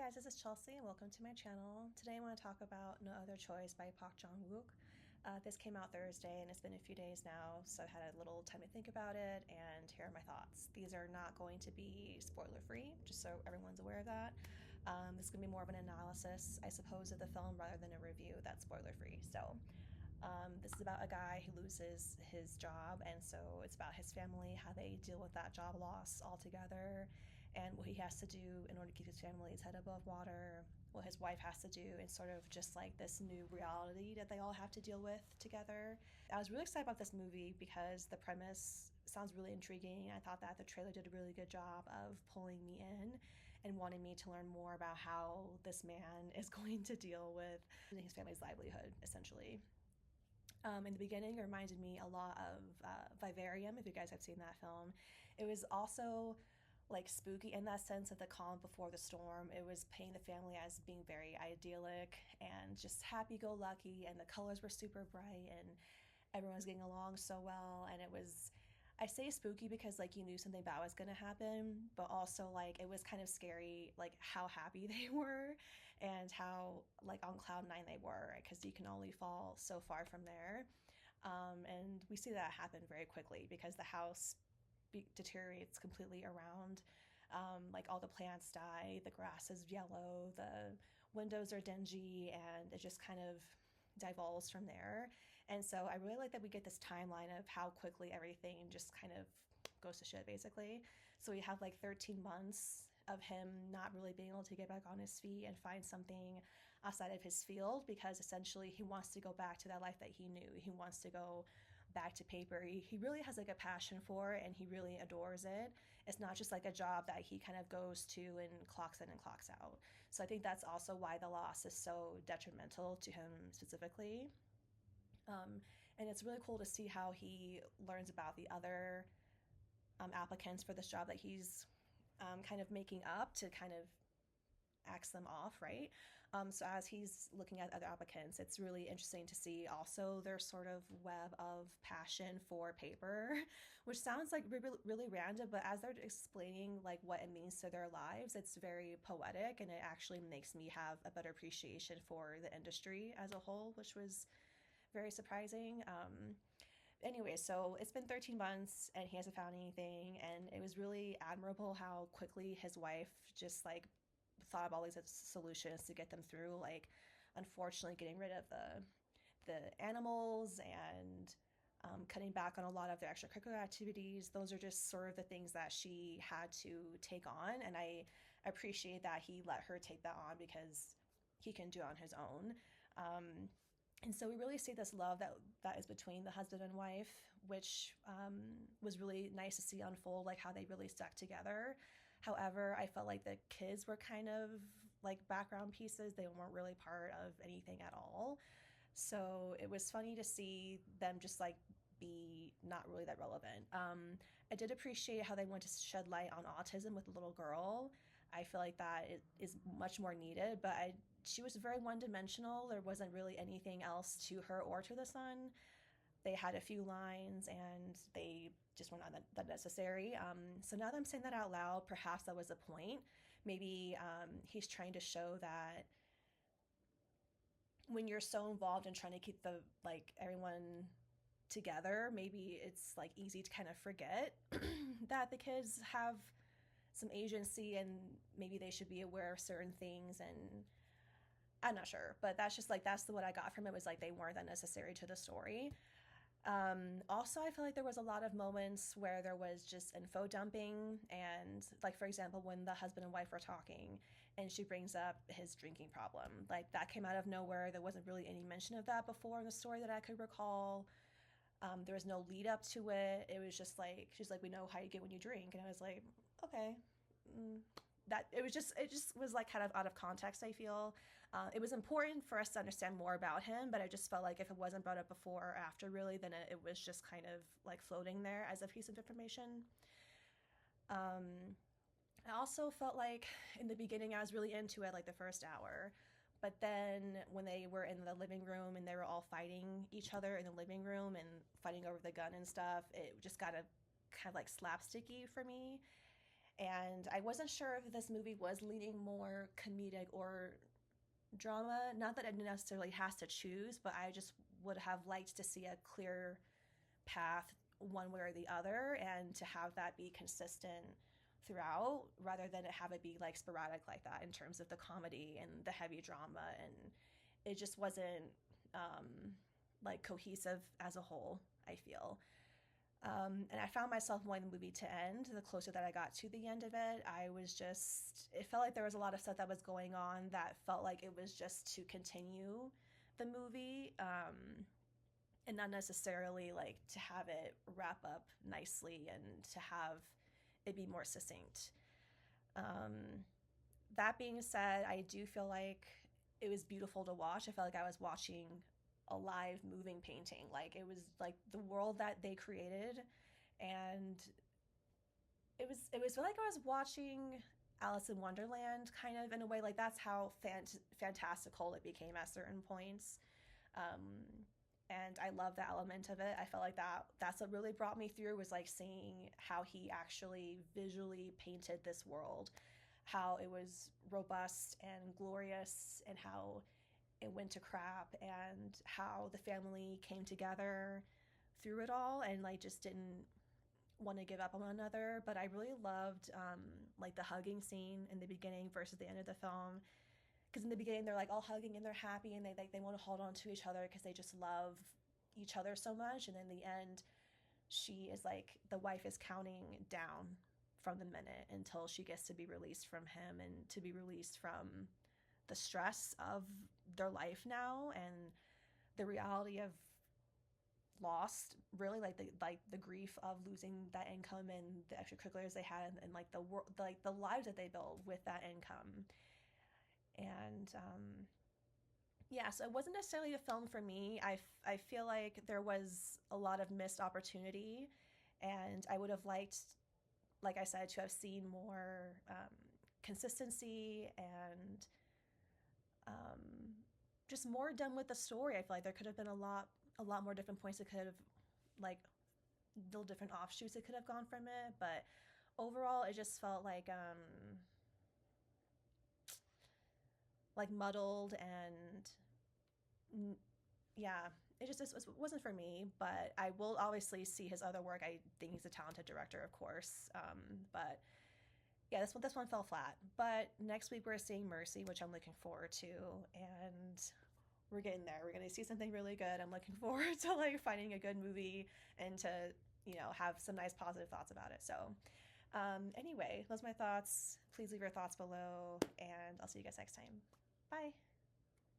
guys, this is Chelsea and welcome to my channel. Today I want to talk about No Other Choice by Park Chan-wook. This came out Thursday and it's been a few days now, so I've had a little time to think about it, and here are my thoughts. These are not going to be spoiler free, just so everyone's aware of that. This is going to be more of an analysis, I suppose, of the film rather than a review that's spoiler free. This is about a guy who loses his job, and so it's about his family, how they deal with that job loss altogether, and what he has to do in order to keep his family's head above water, what his wife has to do, and sort of just like this new reality that they all have to deal with together. I was really excited about this movie because the premise sounds really intriguing. I thought that the trailer did a really good job of pulling me in and wanting me to learn more about how this man is going to deal with his family's livelihood, essentially. In the beginning, it reminded me a lot of Vivarium, if you guys have seen that film. It was also like spooky in that sense of the calm before the storm. It was painting the family as being very idyllic and just happy-go-lucky, and the colors were super bright, and everyone was getting along so well. And it was, I say spooky because like you knew something bad was going to happen, but also like it was kind of scary, like how happy they were and how like on cloud nine they were, because you can only fall so far from there. And we see that happen very quickly because the house deteriorates completely around. Like all the plants die, the grass is yellow, the windows are dingy, and it just kind of divulges from there. And so I really like that we get this timeline of how quickly everything just kind of goes to shit, basically. So we have like 13 months of him not really being able to get back on his feet and find something outside of his field, because essentially he wants to go back to that life that he knew. He wants to go back to paper. He really has like a passion for it, and he really adores it. It's not just like a job that he kind of goes to and clocks in and clocks out. So I think that's also why the loss is so detrimental to him specifically. And it's really cool to see how he learns about the other applicants for this job that he's kind of making up to kind of axe them off, right? So as he's looking at other applicants, it's really interesting to see also their sort of web of passion for paper, which sounds like really, really random, but as they're explaining like what it means to their lives, it's very poetic, and it actually makes me have a better appreciation for the industry as a whole, which was very surprising. Anyway, so it's been 13 months and he hasn't found anything, and it was really admirable how quickly his wife just like thought of all these solutions to get them through, like unfortunately getting rid of the animals and cutting back on a lot of their extracurricular activities. Those are just sort of the things that she had to take on, and I appreciate that he let her take that on because he can do it on his own. And so we really see this love that is between the husband and wife, which was really nice to see unfold, like how they really stuck together. However, I felt like the kids were kind of like background pieces. They weren't really part of anything at all. So it was funny to see them just like be not really that relevant. I did appreciate how they went to shed light on autism with the little girl. I feel like that is much more needed, but she was very one-dimensional. There wasn't really anything else to her or to the son. They had a few lines, and they just were not that necessary. So now that I'm saying that out loud, perhaps that was the point. Maybe he's trying to show that when you're so involved in trying to keep the like everyone together, maybe it's like easy to kind of forget that the kids have some agency and maybe they should be aware of certain things. And I'm not sure, but that's just like that's what I got from it, was like they weren't that necessary to the story. Also, I feel like there was a lot of moments where there was just info dumping, and like for example when the husband and wife were talking and she brings up his drinking problem, like that came out of nowhere. There wasn't really any mention of that before in the story that I could recall. There was no lead up to it. It was just like she's like, we know how you get when you drink, and I was like, okay. That it just was like kind of out of context, I feel. It was important for us to understand more about him, but I just felt like if it wasn't brought up before or after really, then it was just kind of like floating there as a piece of information. I also felt like in the beginning I was really into it, like the first hour, but then when they were in the living room and they were all fighting each other in the living room and fighting over the gun and stuff, it just got a kind of like slapsticky for me. And I wasn't sure if this movie was leaning more comedic or drama. Not that it necessarily has to choose, but I just would have liked to see a clear path one way or the other, and to have that be consistent throughout rather than have it be like sporadic like that in terms of the comedy and the heavy drama. And it just wasn't um, like cohesive as a whole, I feel. And I found myself wanting the movie to end. The closer that I got to the end of it, I was just, it felt like there was a lot of stuff that was going on that felt like it was just to continue the movie, and not necessarily like to have it wrap up nicely and to have it be more succinct. Um, that being said, I do feel like it was beautiful to watch. I felt like I was watching a live moving painting. Like it was like the world that they created, and it was like I was watching Alice in Wonderland kind of in a way. Like that's how fantastical it became at certain points. Um, and I love that element of it. I felt like that's what really brought me through, was like seeing how he actually visually painted this world, how it was robust and glorious, and how it went to crap, and how the family came together through it all and like just didn't want to give up on one another. But I really loved like the hugging scene in the beginning versus the end of the film, because in the beginning they're like all hugging and they're happy and they want to hold on to each other because they just love each other so much. And in the end, she is like, the wife is counting down from the minute until she gets to be released from him and to be released from the stress of their life now, and the reality of lost, really, like the grief of losing that income and the extracurriculars they had, and like the lives that they built with that income. And yeah, so it wasn't necessarily a film for me. I feel like there was a lot of missed opportunity, and I would have liked, like I said, to have seen more consistency and um, just more done with the story. I feel like there could have been a lot more different points that could have, like, little different offshoots that could have gone from it. But overall, it just felt like muddled, and yeah, it wasn't for me. But I will obviously see his other work. I think he's a talented director, of course. But yeah, this one fell flat. But next week we're seeing Mercy, which I'm looking forward to, and we're getting there. We're gonna see something really good. I'm looking forward to like finding a good movie and to, have some nice positive thoughts about it. So anyway, those are my thoughts. Please leave your thoughts below, and I'll see you guys next time. Bye.